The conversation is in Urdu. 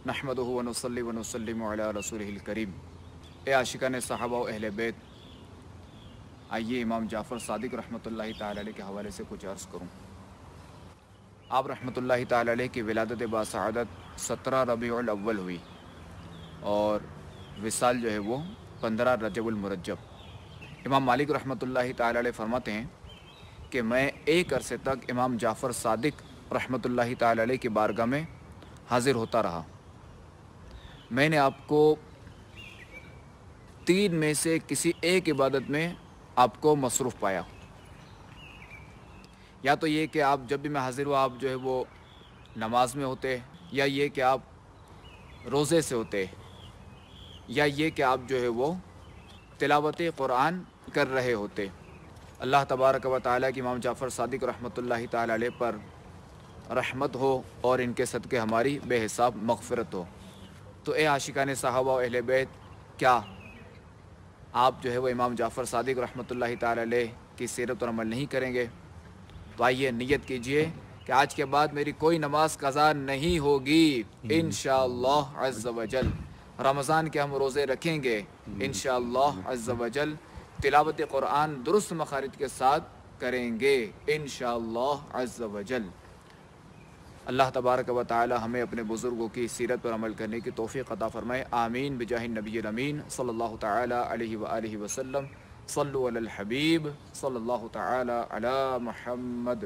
نحمدہ و نصلی و نسلم علی رسولہ الکریم۔ اے عاشقان صحابہ و اہل بیت، آئیے امام جعفر صادق رحمۃ اللہ تعالی علیہ کے حوالے سے کچھ عرض کروں۔ آپ رحمۃ اللہ تعالی علیہ کی ولادت باسعادت 17 ربیع الاول ہوئی اور وصال جو ہے وہ 15 رجب المرجب۔ امام مالک رحمۃ اللہ تعالی علیہ فرماتے ہیں کہ میں ایک عرصے تک امام جعفر صادق رحمۃ اللہ تعالی علیہ کی بارگاہ میں حاضر ہوتا رہا۔ میں نے آپ کو 3 میں سے کسی ایک عبادت میں آپ کو مصروف پایا، یا تو یہ کہ آپ جب بھی میں حاضر ہوا آپ جو ہے وہ نماز میں ہوتے، یا یہ کہ آپ روزے سے ہوتے، یا یہ کہ آپ جو ہے وہ تلاوت قرآن کر رہے ہوتے۔ اللہ تبارک و تعالیٰ کی امام جعفر صادق رحمۃ اللہ تعالی علیہ پر رحمت ہو اور ان کے صدقے ہماری بے حساب مغفرت ہو۔ تو اے عاشقان صحابہ و اہل بیت، کیا آپ جو ہے وہ امام جعفر صادق رحمۃ اللہ تعالی علیہ کی سیرت پر عمل نہیں کریں گے؟ تو آئیے نیت کیجئے کہ آج کے بعد میری کوئی نماز قضا نہیں ہوگی انشاءاللہ عز و جل۔ رمضان کے ہم روزے رکھیں گے انشاءاللہ عز و جل، تلاوت قرآن درست مخارج کے ساتھ کریں گے انشاءاللہ عز و جل۔ اللہ تبارک و تعالی ہمیں اپنے بزرگوں کی سیرت پر عمل کرنے کی توفیق عطا فرمائے، آمین بجاہ النبی الامین صلی اللہ تعالی علیہ وآلہ وسلم۔ صلو علی الحبیب صلی اللہ تعالی علی محمد۔